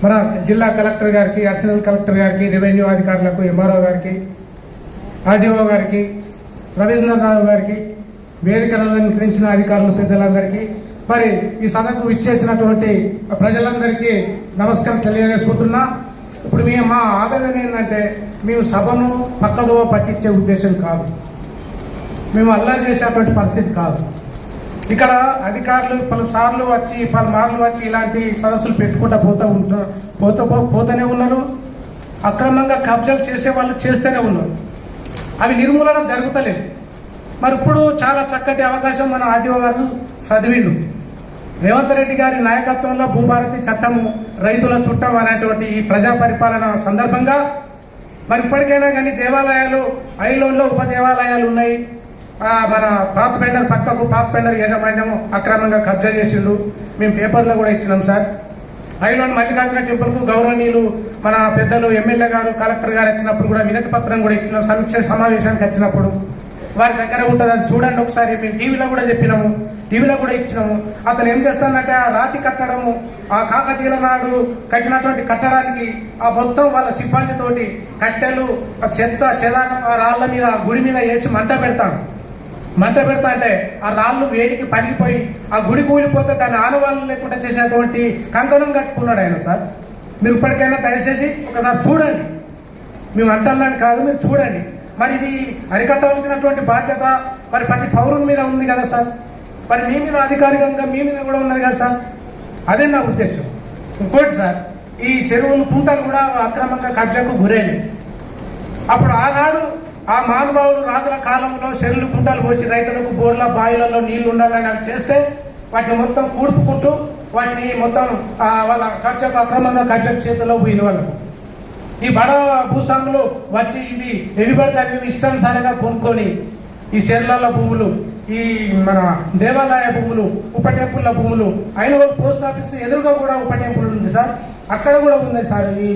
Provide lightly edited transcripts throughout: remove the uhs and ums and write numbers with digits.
మన జిల్లా కలెక్టర్ గారికి, అడిషనల్ కలెక్టర్ గారికి, రెవెన్యూ అధికారులకు, ఎంఆర్ఓ గారికి, ఆర్డీఓ గారికి, రవీంద్రనాథ్ గారికి, వేదికను అలంకరించిన అధికారులు పెద్దలందరికీ, మరి ఈ సభకు ఇచ్చేసినటువంటి ప్రజలందరికీ నమస్కారం తెలియజేసుకుంటున్నా. ఇప్పుడు మా ఆవేదన ఏంటంటే, మేము సభను పక్కదో పట్టించే ఉద్దేశం కాదు, మేము అల్లరి చేసేటువంటి పరిస్థితి కాదు. ఇక్కడ అధికారులు పలుసార్లు వచ్చి పలుమార్లు వచ్చి ఇలాంటి సదస్సులు పెట్టుకుంటూ పోతూనే ఉన్నారు. అక్రమంగా కబ్జాలు చేసే వాళ్ళు చేస్తూనే ఉన్నారు. అవి నిర్మూలన జరుగుతలేదు. మరి ఇప్పుడు చాలా చక్కటి అవకాశం మన ఆర్టీఓ గారు చదివిండు. రేవంత్ రెడ్డి గారి నాయకత్వంలో భూభారతి చట్టము, రైతుల చుట్టం అనేటువంటి ఈ ప్రజా పరిపాలన సందర్భంగా మరి ఇప్పటికైనా కానీ దేవాలయాలు, ఐలోన్లో ఉప దేవాలయాలు ఉన్నాయి. మన పాత పెండర్ పక్కకు పాత పెండర్ యాజమాన్యము అక్రమంగా కబ్జా చేసిండు. మేము పేపర్లో కూడా ఇచ్చినాం సార్. ఐలోన్ మల్లికార్జున టెంపుల్కు గౌరవనీయులు మన పెద్దలు ఎమ్మెల్యే గారు, కలెక్టర్ గారు వచ్చినప్పుడు కూడా వినతి పత్రం కూడా ఇచ్చినాం. సమీక్ష సమావేశానికి వచ్చినప్పుడు వారి దగ్గర ఉంటుంది, అది చూడండి ఒకసారి. మేము టీవీలో కూడా చెప్పినాము, టీవీలో కూడా ఇచ్చినాము. అతను ఏం చేస్తానంటే ఆ రాతి కట్టడము, ఆ కాకతీయుల నాడు కట్టినటువంటి కట్టడానికి ఆ మొత్తం వాళ్ళ సిబ్బందితోటి కట్టెలు, చెత్త చెదారం ఆ రాళ్ల మీద, గుడి మీద వేసి మంట పెడతా అంటే ఆ రాళ్ళు వేడికి పగిలిపోయి ఆ గుడి కూలిపోతే దాని ఆనవాళ్ళు లేకుండా చేసేటువంటి కంకణం కట్టుకున్నాడు ఆయన. సార్ మీరు ఇప్పటికైనా దయచేసి ఒకసారి చూడండి. మేము అంటాలని కాదు, మీరు చూడండి. మరి ఇది అరికట్టవలసినటువంటి బాధ్యత మరి ప్రతి పౌరుని మీద ఉంది కదా సార్. మరి మీ మీద అధికారికంగా మీ మీద కూడా ఉన్నది కదా సార్. అదే నా ఉద్దేశం. ఇంకోటి సార్, ఈ చెరువులు, కుంటలు కూడా అక్రమంగా కబ్జాకు గురైనవి. అప్పుడు ఆనాడు ఆ మహానుభావులు రాజుల కాలంలో చెరువులు, కుంటలు పోసి రైతులకు బోర్ల, బాయిలలో నీళ్లు ఉండాలని అవి చేస్తే వాటిని మొత్తం కూడుపుకుంటూ వాటిని మొత్తం వాళ్ళ కబ్జాకు, అక్రమంగా కబ్జాకు చేతిలో పోయిన వాళ్ళకు ఈ బడ భూస్వాములు వచ్చి ఇవి ఎవిబడితే అవి ఇష్టానుసారంగా కొనుక్కొని ఈ చెర్ల భూములు, ఈ మన దేవాలయ భూములు, ఉప టెంపుల్ల భూములు, అయిన వాళ్ళు పోస్ట్ ఆఫీస్ ఎదురుగా కూడా ఉప టెంపుల్ ఉంది సార్, అక్కడ కూడా ఉంది సార్ ఈ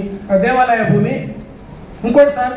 దేవాలయ భూమి. ఇంకోటి సార్,